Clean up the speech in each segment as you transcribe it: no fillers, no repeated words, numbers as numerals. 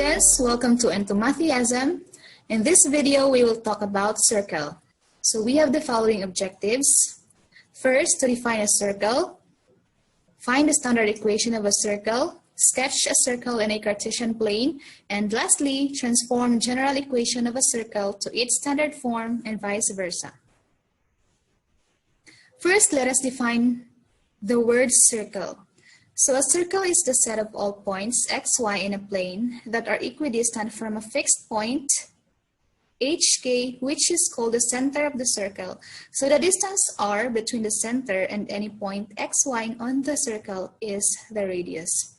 students, welcome to Entomathiasm. In this video, we will talk about circle. So we have the following objectives. First, to define a circle, find the standard equation of a circle, sketch a circle in a Cartesian plane, and lastly, transform general equation of a circle to its standard form and vice versa. First, let us define the word circle. So a circle is the set of all points x, y in a plane that are equidistant from a fixed point, hk, which is called the center of the circle. So the distance r between the center and any point x, y on the circle is the radius.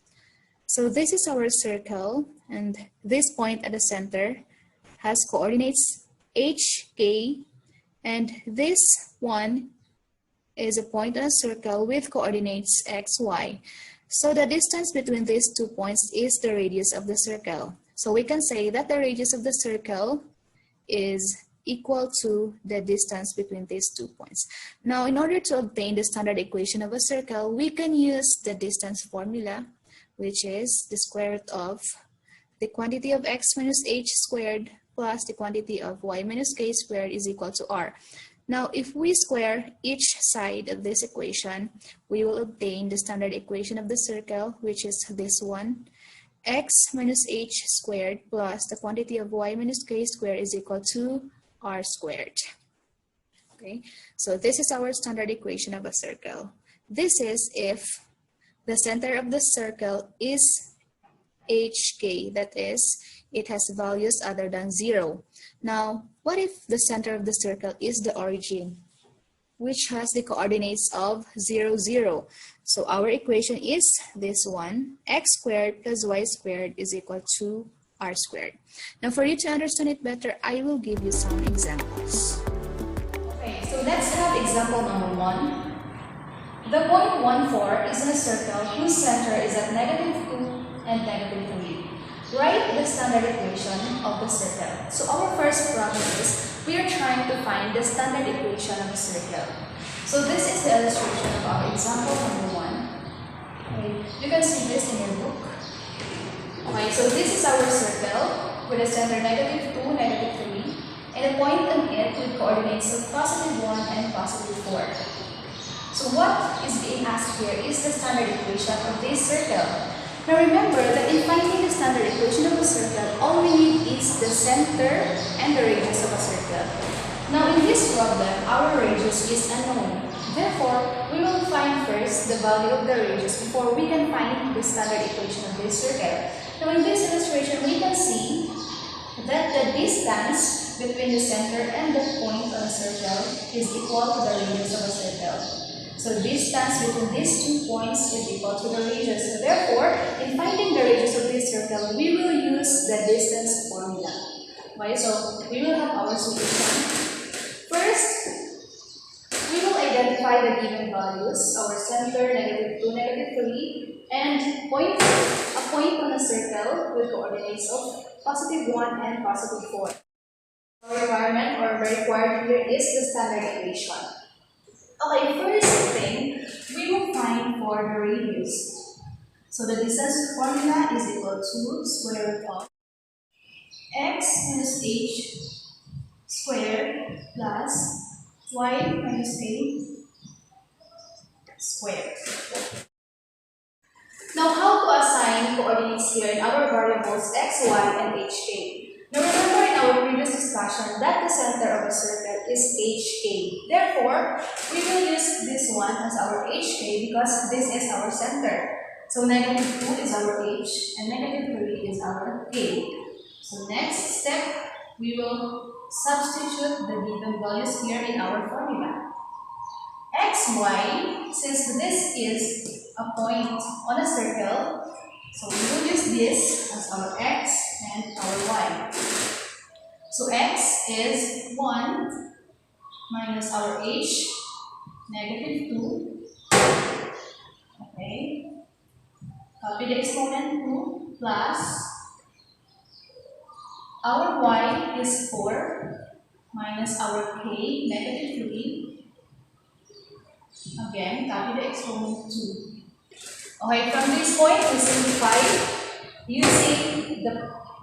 So this is our circle, and this point at the center has coordinates hk, and this one is a point on a circle with coordinates x, y. So the distance between these 2 points is the radius of the circle. So we can say that the radius of the circle is equal to the distance between these 2 points. Now, in order to obtain the standard equation of a circle, we can use the distance formula, which is the square root of the quantity of x minus h squared plus the quantity of y minus k squared is equal to r. Now, if we square each side of this equation, we will obtain the standard equation of the circle, which is this one. X minus h squared plus the quantity of y minus k squared is equal to r squared. Okay, so this is our standard equation of a circle. This is if the center of the circle is hk, that is, it has values other than 0. Now, what if the center of the circle is the origin, which has the coordinates of 0, 0? So our equation is this one, x squared plus y squared is equal to r squared. Now, for you to understand it better, I will give you some examples. Okay, so let's have example number 1. The point 1, 4 is in a circle whose center is at -2 and -3. Write the standard equation of the circle. So our first problem is we are trying to find the standard equation of a circle. So this is the illustration of our example number 1. Okay, you can see this in your book. Okay, so this is our circle with a center -2, -3, and a point on it with coordinates of +1 and +4. So what is being asked here is the standard equation of this circle. Now remember that in finding the standard equation of a circle, all we need is the center and the radius of a circle. Now in this problem, our radius is unknown. Therefore, we will find first the value of the radius before we can find the standard equation of this circle. Now in this illustration, we can see that the distance between the center and the point on a circle is equal to the radius of a circle. So distance between these 2 points is equal to the radius. So therefore, in finding the radius of this circle, we will use the distance formula. Okay, so we will have our solution. First, we will identify the given values, our center, -2, -3, and a point on a circle with coordinates of +1 and +4. Our requirement or required here is the standard equation. Okay, first thing, we will find for the radius. So the distance formula is equal to square root of x minus h squared plus y minus k squared. Now, how to assign coordinates here in our variables x, y, and hk? Now, remember in our previous discussion that the center of a circle is hk. Therefore, we will use this one as our hk because this is our center. So, -2 is our h and -3 is our k. So, next step, we will substitute the given values here in our formula. X, y, since this is a point on a circle, so we will use this as our x and our y. So x is 1 minus our h, -2. Okay. Copy the exponent 2 plus our y is 4 minus our k, -3. Again, copy the exponent 2. Okay, from this point, we simplify using the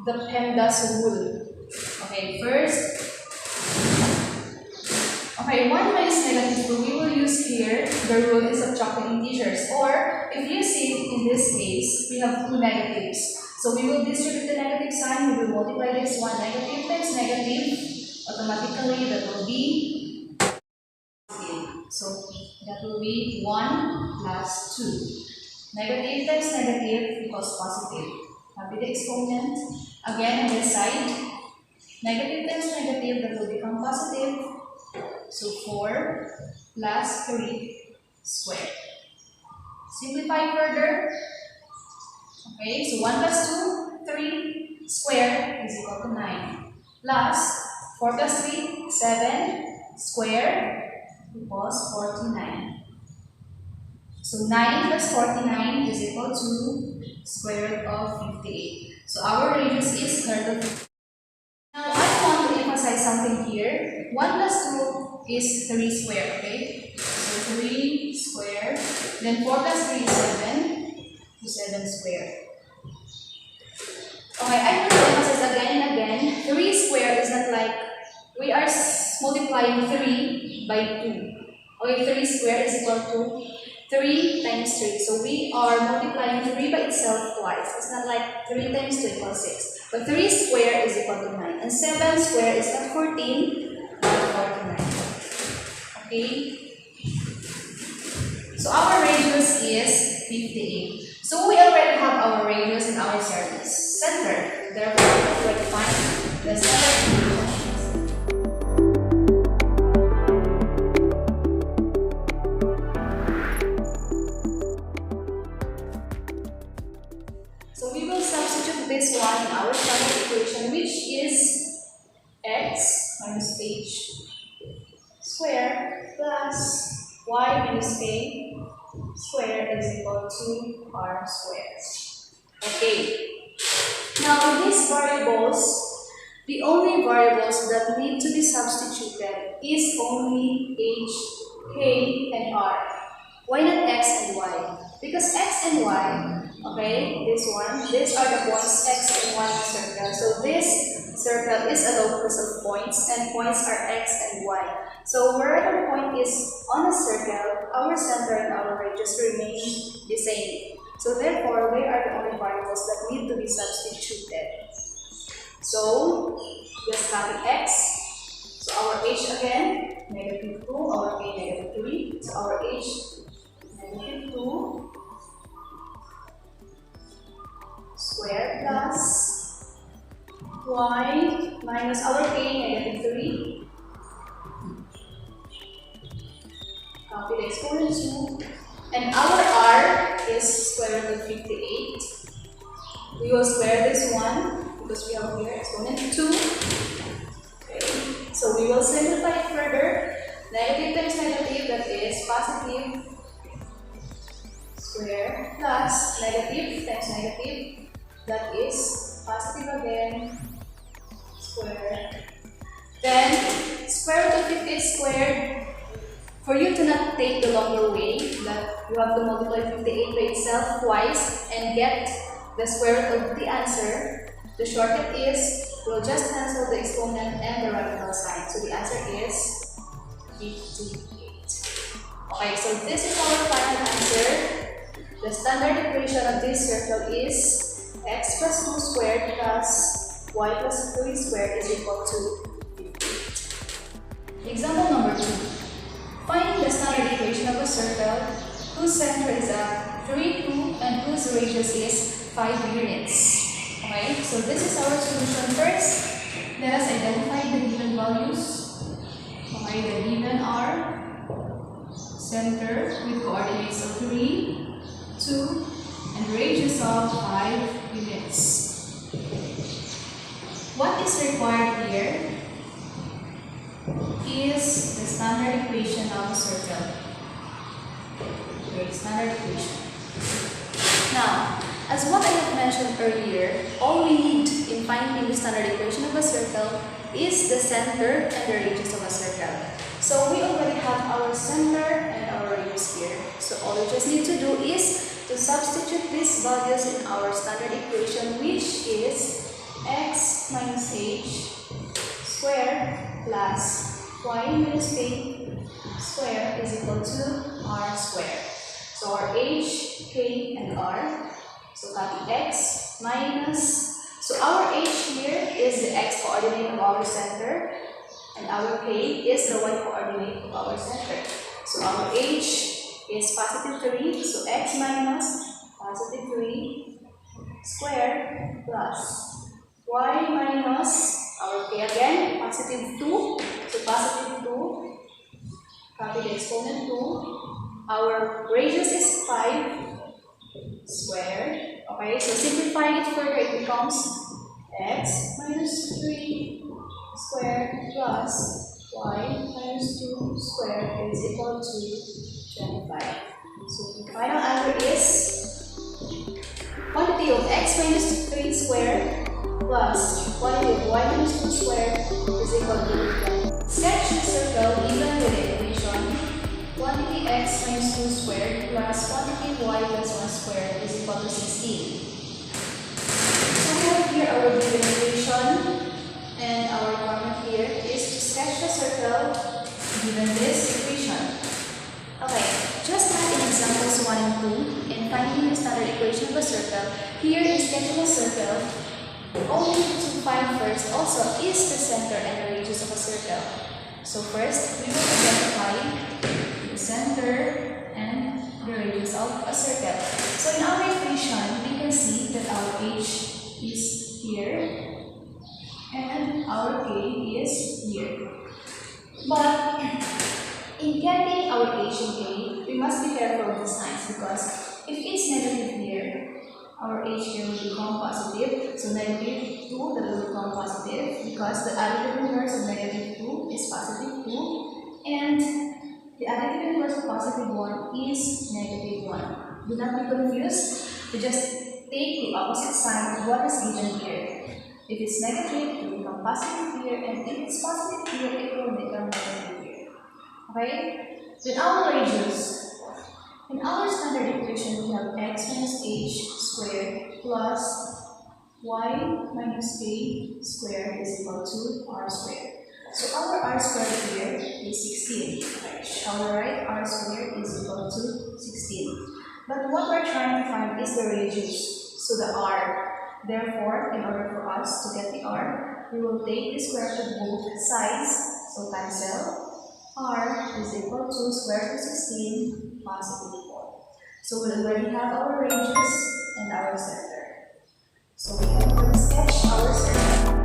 the PEMDAS rule. Okay, first, okay, 1 minus negative 2, we will use here the rule is subtracting integers. Or if you see in this case, we have two negatives. So we will distribute the negative sign, we will multiply this one negative times negative. Automatically that will be positive. So that will be 1 plus 2. Negative times negative equals positive. Copy the exponent. Again on this side, negative times negative, that will become positive. So 4 plus 3 squared. Simplify further. Okay, so 1 plus 2, 3 squared is equal to 9. Plus 4 plus 3, 7 squared equals 49. So 9 plus 49 is equal to square root of 58. So our radius is 30. Now I want to emphasize something here. 1 plus 2 is 3 squared, okay? So 3 squared. Then 4 plus 3 is 7. So 7 squared. Okay, I want to emphasize again and again. 3 squared is not like we are multiplying 3 by 2. Okay, 3 squared is equal to 3 times 3. So we are multiplying 3 by itself twice. It's not like 3 times 2 equals 6. But 3 squared is equal to 9. And 7 squared is not 14, but 49. Okay? So our radius is 58. So we already have our radius in our series center. Therefore, we will find the center. So we will substitute this one in our standard equation, which is x minus h squared plus y minus k squared is equal to r squared. Okay. Now in these variables, the only variables that need to be substituted is only h, k, and r. Why not x and y? Because x and y, okay, this one, these are the points x and y in the circle. So this circle is a locus of points, and points are x and y. So wherever the point is on a circle, our center and our radius remain the same. So therefore, they are the only variables that need to be substituted. So just copy x. So our h again, negative 2, our k negative 3. So our h negative 2 squared plus y minus our k negative 3. Copy the exponent 2. And our r is square root of 58. We will square this one because we have here exponent 2. Okay. So we will simplify further. Negative times negative, that is positive square plus negative times negative, that is positive again square. Then square root of 58 squared. For you to not take the longer way, that you have to multiply 58 by itself twice and get the square root of the answer, the shortcut is we'll just cancel the exponent and the radical sign. So the answer is 58. Okay, so this is our final answer. The standard equation of this circle is x plus 2 squared plus y plus 3 squared is equal to 58. Example number 2. Find the standard equation of a circle whose center is at 3, 2, and whose radius is 5 units. Okay, so this is our solution. First, let us identify the given values. Okay, the given are center with coordinates of 3, 2, and radius of 5 units. What is required here is the standard equation of a circle. Okay, standard equation. Now, as what I have mentioned earlier, all we need in finding the standard equation of a circle is the center and the radius of a circle. So we already have our center and our radius here. So all we just need to do is to substitute these values in our standard equation, which is x minus h square plus y minus k square is equal to r square. So our h, k, and r. So copy x minus, so our h here is the x coordinate of our center, and our k is the y coordinate of our center. So our h is positive 3, so x minus positive 3 square plus y minus our k again, positive 2, so positive 2, copy the exponent 2, our radius is 5 squared. Okay, so simplifying it further, it becomes x minus 3 squared plus y minus 2 squared is equal to 25. So the final answer is quantity of x minus 3 squared plus quantity of y minus 2 squared is equal to 20. Sketch the circle given with the equation quantity x minus 2 squared plus quantity y plus 1 squared is equal to 16. So we have here our given equation, and our requirement here is to sketch the circle given this equation. Okay, just like in examples 1 and 2, in finding the standard equation of a circle, here in sketching a circle, all we need to find first also is the center and the radius of a circle. So first, we will identify the center and the radius of a circle. So in our equation, we can see that our h is here and our k is here. But in getting our h and k, we must be careful of the signs, because if it's negative here, our h here will become positive. So negative 2, that will become positive because the additive inverse of negative 2 is positive 2, and the additive inverse of positive 1 is negative 1. Do not be confused. You just take the opposite sign of what is given here. If it's negative, it will become positive here, and if it's positive here, it will become negative here. Okay? Then our radius. In our standard equation, we have x minus h squared plus y minus k squared is equal to r squared. So our r squared here is 16. Okay, shall we write r squared is equal to 16. But what we're trying to find is the radius, so the r. Therefore, in order for us to get the r, we will take the square root of both sides, so cancel. R is equal to square root of 16 positive 4. So we already have our radius and our center. So we can go sketch our circle.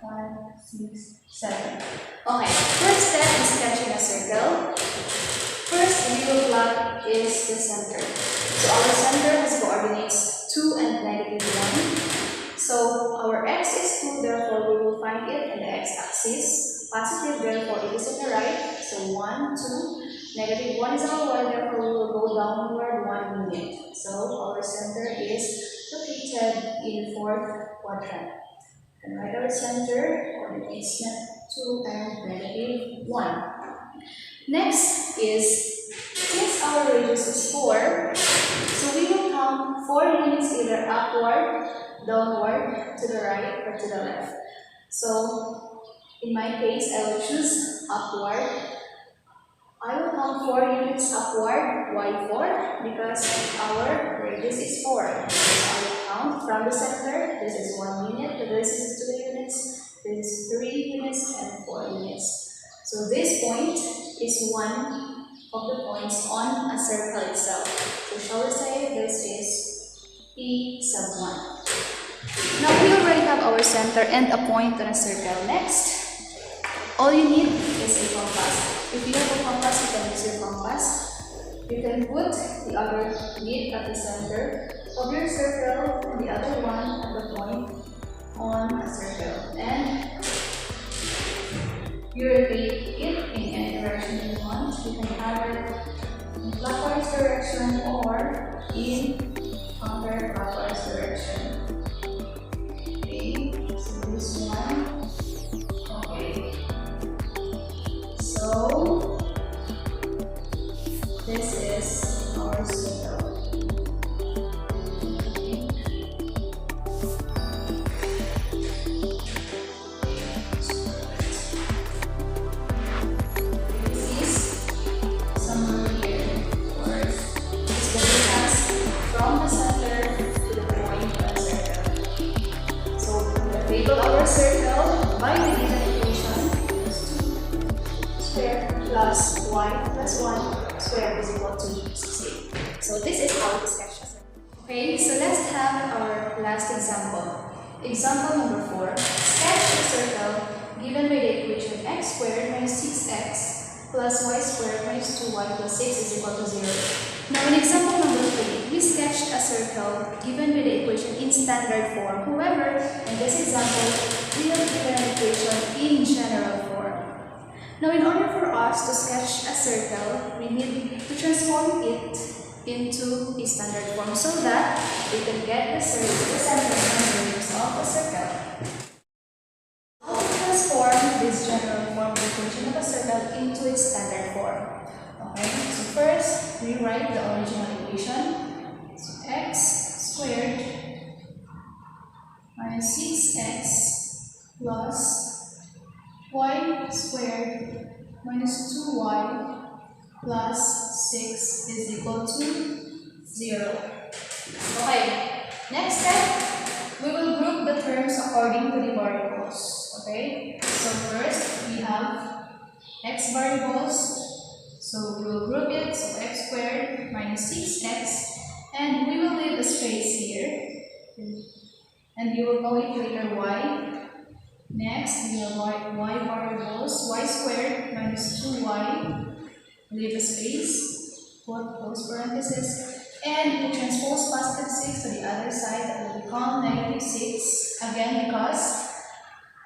5, 6, 7. Okay, first step is sketching a circle. First, we will plot is the center. So our center has coordinates 2 and negative 1. So our x is 2, therefore we will find it in the x-axis. Positive, therefore it is on the right. So 1, 2. Negative 1 is our y, therefore we will go downward 1 unit. So our center is located in 4th quadrant. And write our center, coordinates 2 and negative 1. Next is, since our radius is 4, so we will count 4 units either upward, downward, to the right, or to the left. So, in my case, I will choose upward. I will count 4 units upward. Why 4? Because our radius is 4. So I will count from the center. This is 1 unit, this is 2 units, this is 3 units, and 4 units. So this point is one of the points on a circle itself. So shall we say this is P sub 1. Now we already have our center and a point on a circle. Next, all you need is a compass. If you have a compass, you can use your compass. You can put the other bit at the center of your circle and the other one at the point on a circle. And you rotate it in any direction you want. You can have it in clockwise direction or in counterclockwise direction. Okay, so this one. Okay. So this is our circle. label our circle by the given equation. 2 squared plus y plus 1 squared is equal to 16. So this is how we sketch a circle. Okay, so let's have our last example. Example number 4. Sketch a circle given by the equation x squared minus 6x plus y squared minus 2y plus 6 is equal to 0. Now in example number 3, we sketched a circle given by the equation in standard form. However, in this example, we have given an equation in general form. Now in order for us to sketch a circle, we need to transform it into a standard form so that we can get the center and radius of the circle. How to transform this general form equation of a circle into its standard form? Okay, so first we write the original equation. So x squared minus 6x plus y squared minus 2y plus 6 is equal to 0. Okay, next step, we will group the terms according to the variables. Okay, so first we have x variables. So we will group it, so x squared minus 6x, and we will leave a space here, and you will know it later y. Next, we have y variables, y squared minus 2y, leave a space, put close parenthesis, and we transpose positive 6 to the other side, that will become negative 6, again because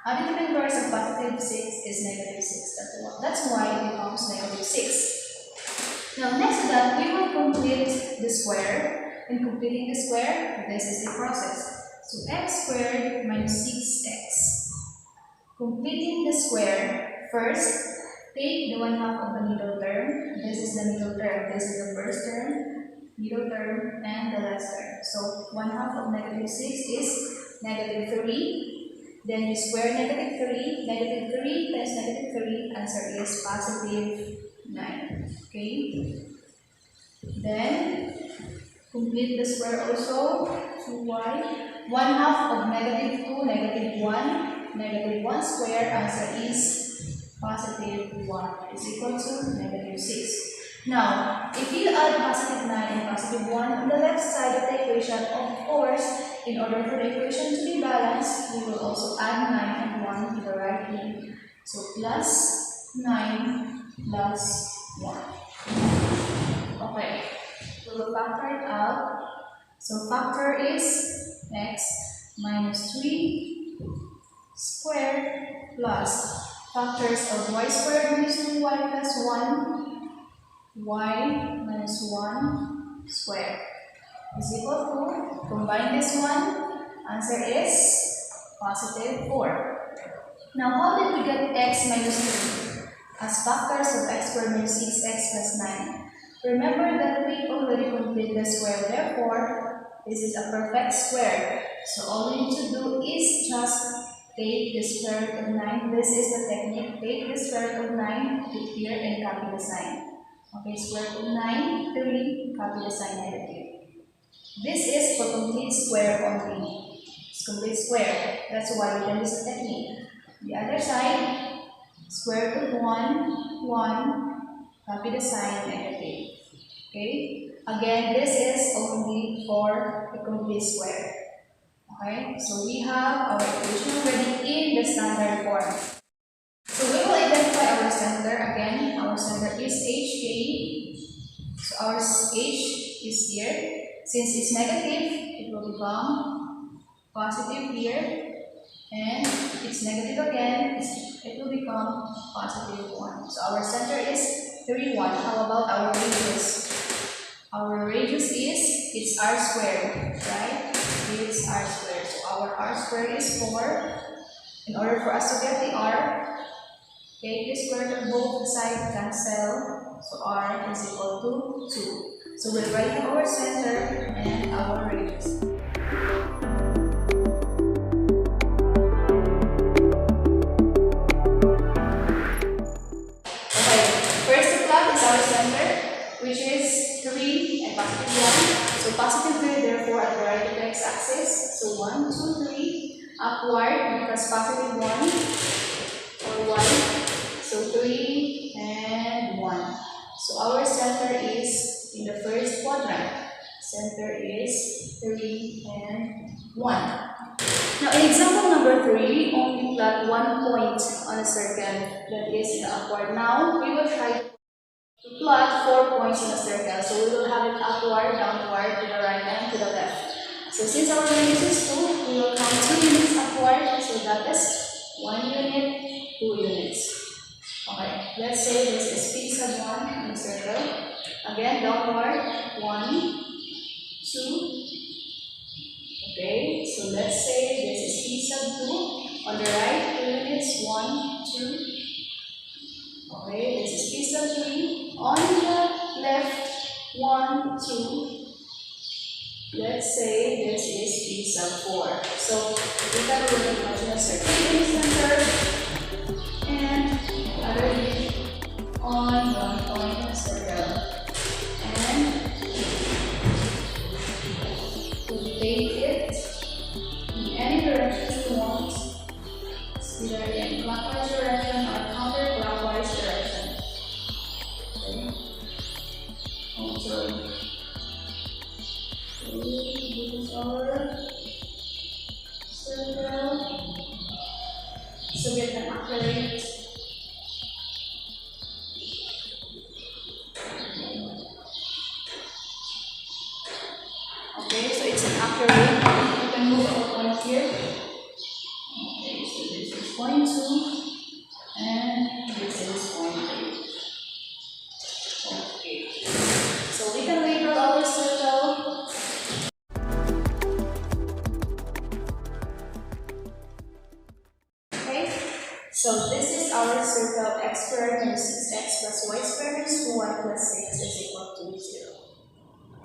additive inverse of positive 6 is negative 6. That's why it becomes negative 6. Now next to that, we will complete the square. In completing the square, this is the process. So x squared minus 6x. Completing the square, first, take the 1/2 of the middle term. This is the middle term. This is the first term, middle term, and the last term. So 1/2 of negative 6 is negative 3. Then you square negative 3. Negative 3 times negative 3, answer is positive 9. Okay. Then complete the square also. 2y. 1/2 of negative 2, negative 1. Negative 1 square, answer is positive 1 is equal to negative 6. Now, if you add positive 9 and positive 1 on the left side of the equation, of course, in order for the equation to be balanced, we will also add 9 and 1 to the right hand. So plus 9 plus 1. Okay, we will factor it out. So factor is x minus 3 squared plus factors of y squared minus 2y plus 1, y minus 1 squared is equal to, combine this one, answer is positive 4. Now how did we get x minus 3 as factors of x squared minus 6x plus 9? Remember that we already completed the square, therefore this is a perfect square. So all we need to do is just take the square root of 9. This is the technique. Take the square root of 9, put here, and copy the sign. Okay, square root of 9, 3, copy the sign negative. This is for complete square only. It's complete square. That's why we can use the technique. The other side, square root of 1, 1, copy the sign negative. Okay? Again, this is only for the complete square. Okay, so we have our equation already in the standard form. So we will identify our center again. Our center is HK. So our H is here. Since it's negative, it will become positive here. And it's negative again, it will become positive 1. So our center is 3, 1. How about our radius? Our radius is, it's r squared, right? It's r squared. So our r squared is 4. In order for us to get the r, take the square root of both sides, cancel. So r is equal to 2. So we'll write our center and our radius. Okay, first to plot is our center, which is 3 and positive 1. So positive 3, therefore, at the right of the x-axis. So 1, 2, 3. upward because positive 1 or 1. So 3 and 1. So our center is in the first quadrant. Center is 3 and 1. Now in example number 3, only plot 1 point on a circle that is in the upward. Now we will try to plot 4 points on a circle. So we will have it upward, downward, to the right and to the left. So since our unit is 2, we will count 2 units upward. So that is 1 unit, 2 units. Okay, let's say this is p sub 1 in a circle. Again, downward, 1, 2. Okay, so let's say this is p sub 2. On the right, 2 units, 1, 2. Okay, this is p sub 3. On the left, 1, 2. Let's say this is p sub 4. So we can really imagine a circle in the center and other unit on 1 point in a circle. And rotate it in any direction you want, either in clockwise direction or counterclockwise direction. Okay. Also, this is our circle. So get an accurate okay, so it's an accurate. You can move our point here. Okay, so this is point 2 and this is point 3. Okay, so we can label our circle. Okay, so this is our circle x squared minus 6x plus y squared minus 2y plus 6 is equal to 0.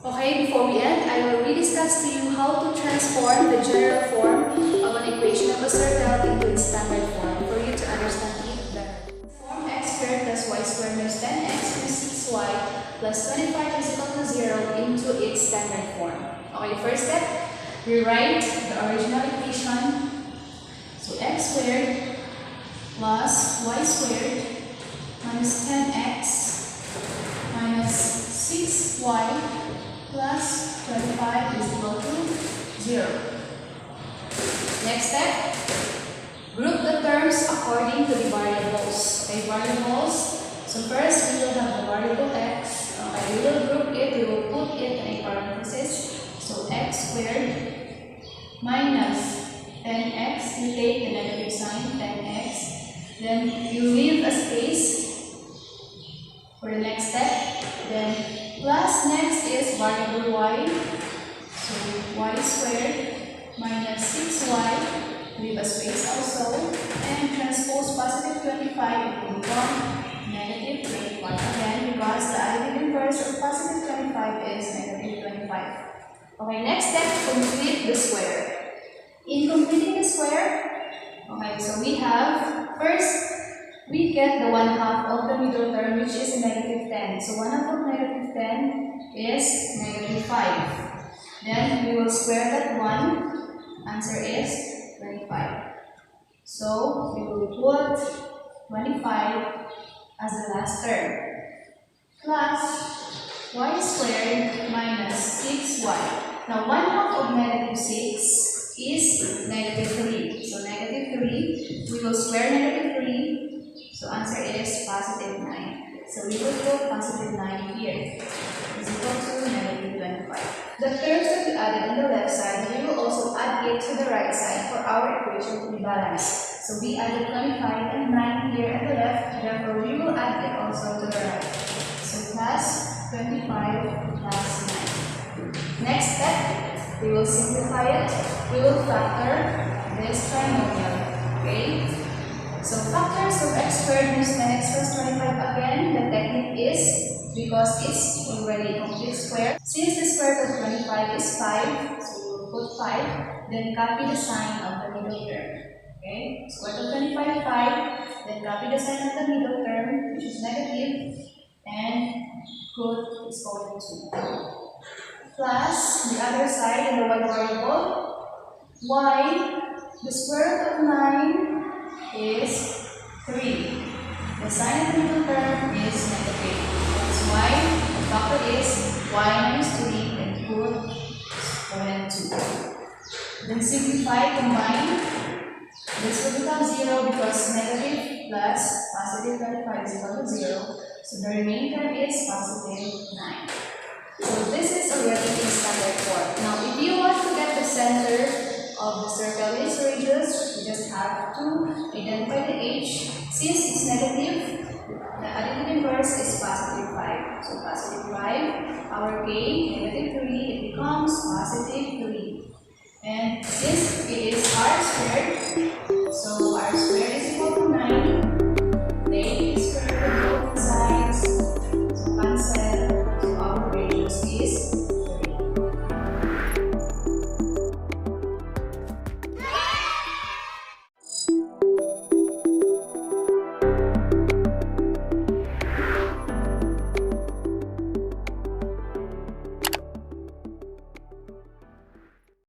Okay, before we end, I will rediscuss to you how to transform the general form of an equation of a circle into its standard form for you to understand it better. Form x squared plus y squared minus 10x minus 6y plus 25 is equal to 0 into its standard form. Okay, first step, rewrite the original equation. So x squared plus y squared minus 10x minus 6y plus 25 is equal to 0. Next step, group the terms according to the variables. Okay, variables. So first we will have the variable x. Okay, we will group it, we will put it in a parenthesis. So x squared minus 10x, you take the negative sign, 10x. Then you leave a space for the next step. Then plus next is variable y. So y squared minus 6y, leave a space also, and transpose positive 25, it will become negative 25 again because the additive inverse of positive 25 is negative 25. Okay, next step, complete the square. In completing the square, okay, so we have first we get the 1/2 of the middle term, which is negative 10. So 1/2 of negative 10 is negative 5. Then we will square that 1. Answer is 25. So we will put 25 as the last term. Plus y squared minus 6y. Now 1/2 of negative 6 is negative 3. So negative 3, we will square negative 3. So answer is positive 9. So we will put positive 9 here. Is equal to negative 25. The terms that we added on the left side, we will also add it to the right side for our equation to be balanced. So we added 25 and 9 here at the left, therefore we will add it also to the right. So plus 25 plus 9. Next step, we will simplify it. We will factor this trinomial. Okay? So factors of x squared minus 10x plus 25 again, the technique is because it's already a complete square. Since the square root of 25 is 5, so we will put 5, then copy the sign of the middle term. Okay? Square root of 25 5, then copy the sign of the middle term, which is negative, and put is equal to 2. Plus the other side in the y variable, y The square root of 9 is 3. The sign of the middle term is negative. That's why the factor is y minus 3 and put exponent 2. Then simplify, combine. This will become 0 because negative plus positive 35 is equal to 0. So the remaining term is positive 9. So this is already in standard form. Now if you want to get the center of the circle is radius, you just have to identify the h. Since it's negative, the additive inverse is positive 5. So positive 5, our k, negative 3,